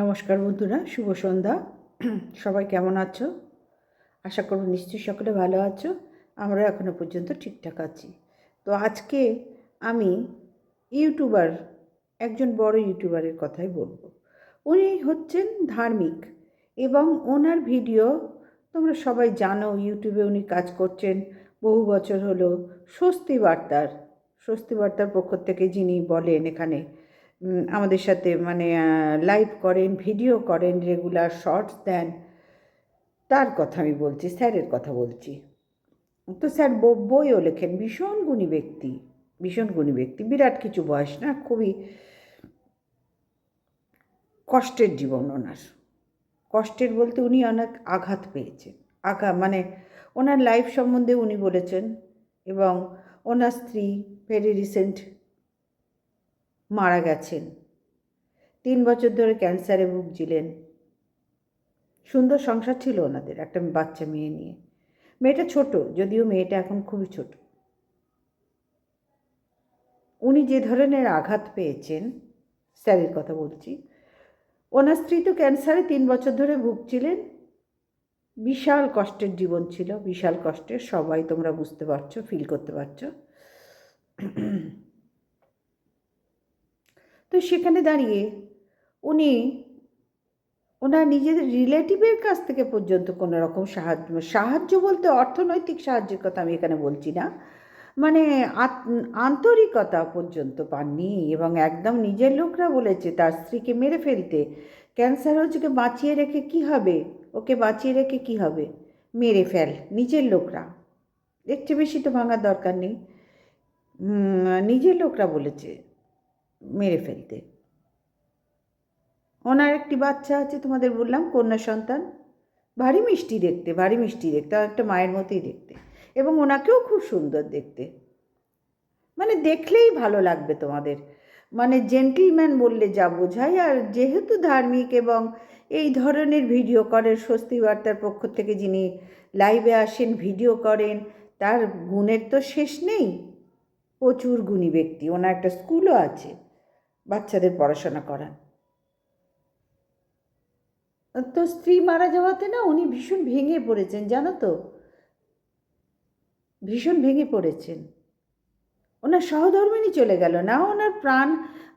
নমস্কার বন্ধুরা, শুভ সন্ধ্যা। সবাই কেমন আছো? আশা করব নিশ্চয়ই সকলে ভালো আছো। আমরা এখনও পর্যন্ত ঠিকঠাক আছি। তো আজকে আমি ইউটিউবার, একজন বড় ইউটিউবারের কথাই বলবো। উনি হচ্ছেন ধার্মিক এবং ওনার ভিডিও তোমরা সবাই জানো। ইউটিউবে উনি কাজ করছেন বহু বছর হলো। স্বস্তি বার্তার পক্ষ থেকে যিনি বলেন এখানে আমাদের সাথে লাইভ করেন, ভিডিও করেন, রেগুলার শর্টস দেন, তার কথা আমি বলছি, স্যারের কথা বলছি। তো স্যার বইও লেখেন, ভীষণ গুণী ব্যক্তি, বিরাট কিছু বয়স না, খুবই কষ্টের জীবন ওনার। কষ্টের বলতে উনি অনেক আঘাত পেয়েছেন। ওনার লাইফ সম্বন্ধে উনি বলেছেন। এবং ওনার স্ত্রী ভেরি রিসেন্ট মারা গেছেন। 3 বছর ধরে ক্যান্সারে ভুগছিলেন। সুন্দর সংসার ছিল ওনাদের, একটা বাচ্চা মেয়ে নিয়ে। মেয়েটা ছোট, যদিও মেয়েটা এখন খুবই ছোট। উনি যে ধরনের আঘাত পেয়েছেন, স্যারের কথা বলছি। ওনার স্ত্রী তো ক্যান্সারে 3 বছর ধরে ভুগছিলেন। বিশাল কষ্টের জীবন ছিল, বিশাল কষ্টের, সবাই তোমরা বুঝতে পারছো, ফিল করতে পারছো। তো সেখানে দাঁড়িয়ে উনি ওনার নিজের রিলেটিভের কাছ থেকে পর্যন্ত কোনো রকম সাহায্য বলতে অর্থনৈতিক সাহায্যের কথা আমি এখানে বলছি না, মানে আন্তরিকতা পর্যন্ত পাননি। এবং একদম নিজের লোকরা বলেছে তার স্ত্রীকে মেরে ফেলতে। ক্যান্সার হচ্ছে, ওকে বাঁচিয়ে রেখে কী হবে, ওকে বাঁচিয়ে রেখে কী হবে, মেরে ফেল। নিজের লোকরা, এর চেয়ে বেশি তো ভাঙার দরকার নেই। নিজের লোকরা বলেছে মেরে ফেলতে। ওনার একটি বাচ্চা আছে, তোমাদের বললাম, কন্যা সন্তান। ভারী মিষ্টি দেখতে, ভারী মিষ্টি দেখতে, একটা মায়ের মতোই দেখতে। এবং ওনাকেও খুব সুন্দর দেখতে, মানে দেখলেই ভালো লাগবে তোমাদের। মানে জেন্টলম্যান বললে যা বোঝায়। আর যেহেতু ধার্মিক এবং এই ধরনের ভিডিও করেন, স্বস্তি বার্তার পক্ষ থেকে যিনি লাইভে আসেন, ভিডিও করেন, তার গুণের তো শেষ নেই। প্রচুর গুণী ব্যক্তি। ওনার একটা স্কুলও আছে, বাচ্চাদের পড়াশোনা করান। তো স্ত্রী মারা যাওয়াতে না উনি ভীষণ ভেঙে পড়েছেন, জানো তো, ভীষণ ভেঙে পড়েছেন। ওনার সহধর্মিণী চলে গেল, না ওনার প্রাণ,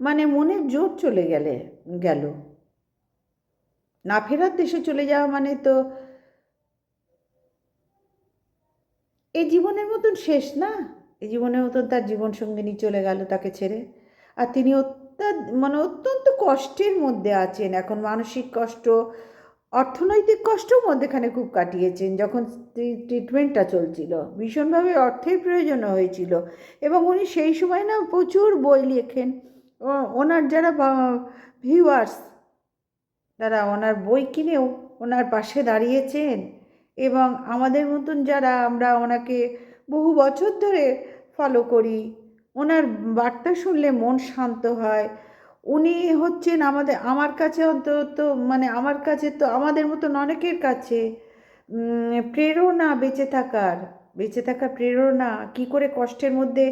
মানে মনের জোর চলে গেল। না ফেরার দেশে চলে যাওয়া মানে তো এই জীবনের মতন শেষ না। এই জীবনের মতন তার জীবন সঙ্গিনী চলে গেল তাকে ছেড়ে। আর তিনি অত্যন্ত কষ্টের মধ্যে আছেন এখন, মানসিক কষ্ট, অর্থনৈতিক কষ্টও মধ্যেখানে খুব কাটিয়েছেন। যখন ট্রিটমেন্টটা চলছিল, ভীষণভাবে অর্থের প্রয়োজন হয়েছিল। এবং উনি সেই সময় না প্রচুর বই লেখেন। ওনার যারা ভিউয়ার্স, তারা ওনার বই কিনেও ওনার পাশে দাঁড়িয়েছেন। এবং আমাদের মতন যারা, আমরা ওনাকে বহু বছর ধরে ফলো করি, ওনার বার্তা শুনলে মন শান্ত হয়। উনি হচ্ছেন আমার কাছে অন্তত, মানে আমার কাছে তো, আমাদের মতন অনেকের কাছে প্রেরণা, বেঁচে থাকার প্রেরণা। কি করে কষ্টের মধ্যে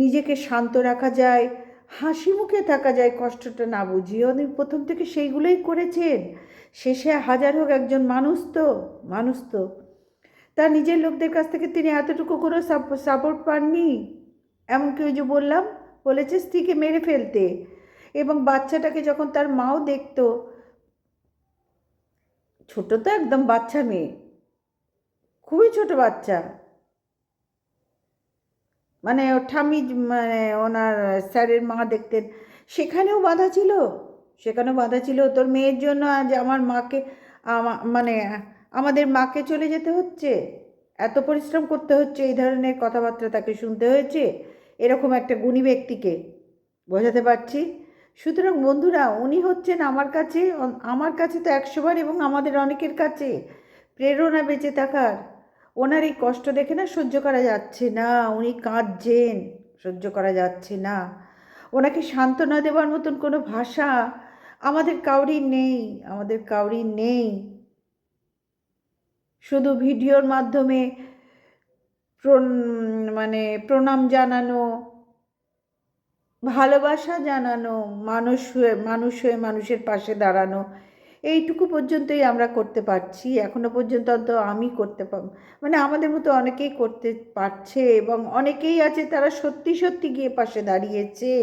নিজেকে শান্ত রাখা যায়, হাসি মুখে থাকা যায়, কষ্টটা না বুঝিয়ে। উনি প্রথম থেকে সেইগুলোই করেছেন। শেষে হাজার হোক একজন মানুষ তো তার নিজের লোকদের কাছ থেকে তিনি এতটুকু করে সাপোর্ট পাননি। এমনকি ওই যে বলেছে স্ত্রীকে মেরে ফেলতে। এবং বাচ্চাটাকে যখন তার মাও দেখতো, ছোট তো একদম বাচ্চা মেয়ে, খুবই ছোট বাচ্চা, মানে ওর ঠাম্মি, মানে ওনার স্যারের মা দেখতেন। সেখানেও বাধা ছিল, তোর মেয়ের জন্য আজ আমার মাকে, মানে আমাদের মাকে চলে যেতে হচ্ছে, এত পরিশ্রম করতে হচ্ছে, এই ধরনের কথাবার্তা তাকে শুনতে হয়েছে। এরকম একটা গুণী ব্যক্তিকে বোঝাতে পারছি। সুতরাং বন্ধুরা, উনি হচ্ছেন আমার কাছে তো 100 বার, এবং আমাদের অনেকের কাছে প্রেরণা বেঁচে থাকার। ওনার এই কষ্ট দেখে না সহ্য করা যাচ্ছে না, উনি কাঁদছেন, সহ্য করা যাচ্ছে না। ওনাকে সান্ত্বনা দেওয়ার মতন কোনো ভাষা আমাদের কাউরি নেই। শুধু ভিডিওর মাধ্যমে মানে প্রণাম জানানো, ভালোবাসা জানানো, মানুষ হয়ে মানুষের পাশে দাঁড়ানো, এইটুকু পর্যন্তই আমরা করতে পারছি এখনো পর্যন্ত। তো আমি করতে মানে আমাদের মতো অনেকেই করতে পারছে, এবং অনেকেই আছে তারা সত্যি সত্যি গিয়ে পাশে দাঁড়িয়েছে।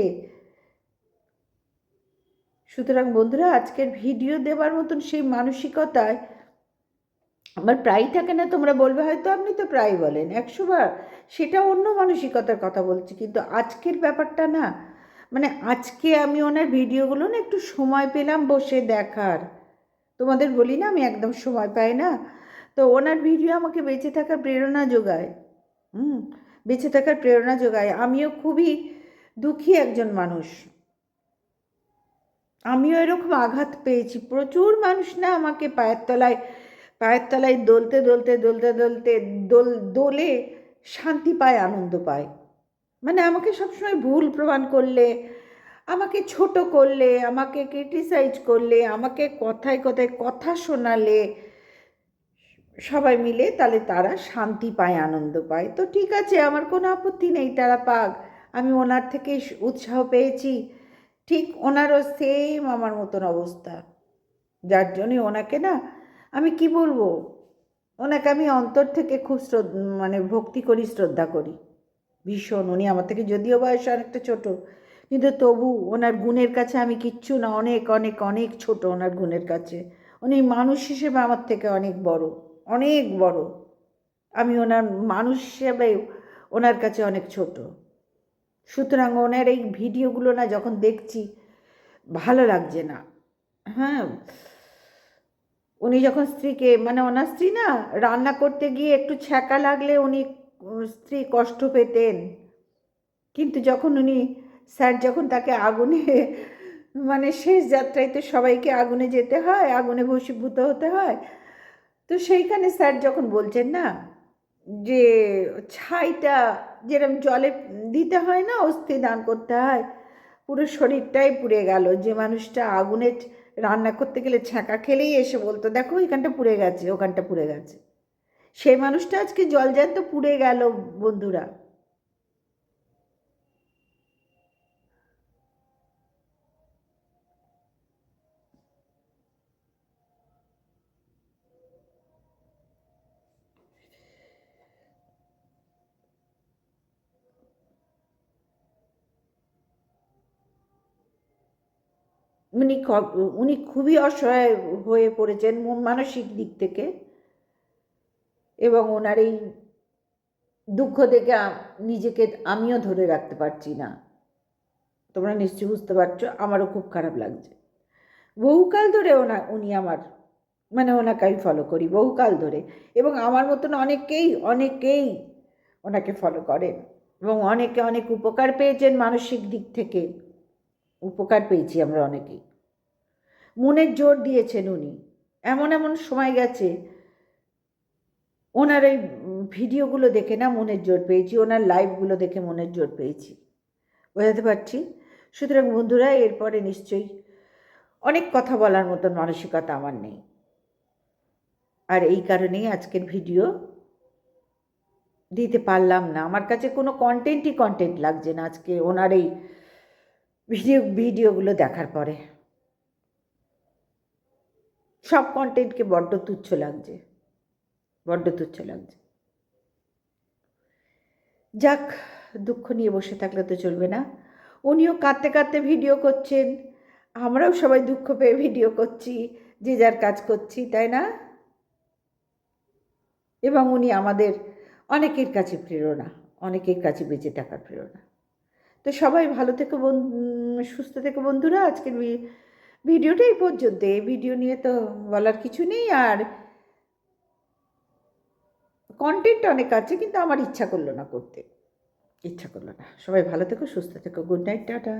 সুতরাং বন্ধুরা, আজকের ভিডিও দেওয়ার মতন সেই মানসিকতায় আমার প্রায়ই থাকে না। তোমরা বলবে হয়তো আপনি তো প্রায় বলেন 100 বার, সেটা অন্য মানসিকতার কথা বলছি, কিন্তু আজকের ব্যাপারটা না, মানে আজকে আমি ওনার ভিডিওগুলো না একটু সময় পেলাম বসে দেখার। তোমাদের বলি না আমি একদম সময় পাই না, তো ওনার ভিডিও আমাকে বেঁচে থাকার প্রেরণা যোগায়। বেঁচে থাকার প্রেরণা যোগায়। আমিও খুবই দুঃখী একজন মানুষ, আমিও এরকম আঘাত পেয়েছি। প্রচুর মানুষ না আমাকে পায়ের তলায় দোলতে দোলতে দোলতে দোলতে দোলে শান্তি পায়, আনন্দ পায়। মানে আমাকে সবসময় ভুল প্রমাণ করলে, আমাকে ছোট করলে, আমাকে ক্রিটিসাইজ করলে, আমাকে কথায় কথায় কথা শোনালে সবাই মিলে, তাহলে তারা শান্তি পায়, আনন্দ পায়। তো ঠিক আছে, আমার কোনো আপত্তি নেই, তারা পাক। আমি ওনার থেকে উৎসাহ পেয়েছি, ঠিক ওনারও সেম আমার মতন অবস্থা, যার জন্যে ওনাকে না আমি কি বলবো, ওনাকে আমি অন্তর থেকে খুব মানে ভক্তি করি, শ্রদ্ধা করি ভীষণ। উনি আমার থেকে যদিও বয়সে অনেকটা ছোট, কিন্তু তবু ওনার গুণের কাছে আমি কিচ্ছু না, অনেক অনেক অনেক ছোট ওনার গুণের কাছে। উনি মানুষ হিসেবে আমার থেকে অনেক বড়, অনেক বড়। আমি ওনার মানুষ হিসেবে ওনার কাছে অনেক ছোট। সুতরাং ওনার এই ভিডিওগুলো না যখন দেখছি ভালো লাগছে না। হ্যাঁ, উনি যখন স্ত্রীকে, মানে ওনার স্ত্রী না রান্না করতে গিয়ে একটু ছ্যাঁকা লাগলে উনি স্ত্রী কষ্ট পেতেন, কিন্তু যখন উনি স্যার যখন তাকে আগুনে, মানে শেষ যাত্রায় তো সবাইকে আগুনে যেতে হয়, আগুনে ভস্মীভূত হতে হয়, তো সেইখানে স্যার যখন বলছেন না যে ছাইটা যেরকম জলে দিতে হয় না, অস্থি দান করতে হয়, পুরো শরীরটাই পুড়ে গেল। যে মানুষটা আগুনে রান্না করতে গেলে ছ্যাঁকা খেলেই এসে বলতো দেখো এখানটা পুড়ে গেছে, ওখানটা পুড়ে গেছে, সেই মানুষটা আজকে জলজ্যান্ত পুড়ে গেল বন্ধুরা। উনি উনি খুবই অসহায় হয়ে পড়েছেন মানসিক দিক থেকে, এবং ওনার এই দুঃখ দেখে নিজেকে আমিও ধরে রাখতে পারছি না। তোমরা নিশ্চয়ই বুঝতে পারছো, আমারও খুব খারাপ লাগছে। বহুকাল ধরে উনি আমার, মানে ওনাকে আমি ফলো করি বহুকাল ধরে, এবং আমার মতন অনেকেই অনেকেই ওনাকে ফলো করেন, এবং অনেকে অনেক উপকার পেয়েছেন মানসিক দিক থেকে। উপকার পেয়েছি আমরা অনেকেই, মনের জোর দিয়েছেন উনি। এমন এমন সময় গেছে ওনার এই ভিডিওগুলো দেখে না মনের জোর পেয়েছি, ওনার লাইভগুলো দেখে মনের জোর পেয়েছি, বোঝাতে পারছি। সুতরাং বন্ধুরা, এরপরে নিশ্চয়ই অনেক কথা বলার মতন মানসিকতা আমার নেই, আর এই কারণেই আজকের ভিডিও দিতে পারলাম না। আমার কাছে কোনো কন্টেন্ট লাগছে না আজকে ওনার এই ভিডিওগুলো দেখার পরে। সব কন্টেন্টকে বড্ড তুচ্ছ লাগছে, বড্ড তুচ্ছ লাগছে। যাক, দুঃখ নিয়ে বসে থাকলে তো চলবে না। উনিও কাঁদতে কাঁদতে ভিডিও করছেন, আমরাও সবাই দুঃখ পেয়ে ভিডিও করছি, যে যার কাজ করছি, তাই না? এবং উনি আমাদের অনেকের কাছে প্রেরণা, অনেকের কাছে বেঁচে থাকার প্রেরণা। তো সবাই ভালো থেকো, সুস্থ থেকো বন্ধুরা। আজকের ভিডিওটা এই পর্যন্ত। এই ভিডিও নিয়ে তো বলার কিছু নেই, আর কন্টেন্ট অনেক আছে, কিন্তু আমার ইচ্ছা করলো না করতে, ইচ্ছা করলো না। সবাই ভালো থেকো, সুস্থ থেকো। Good night, tata.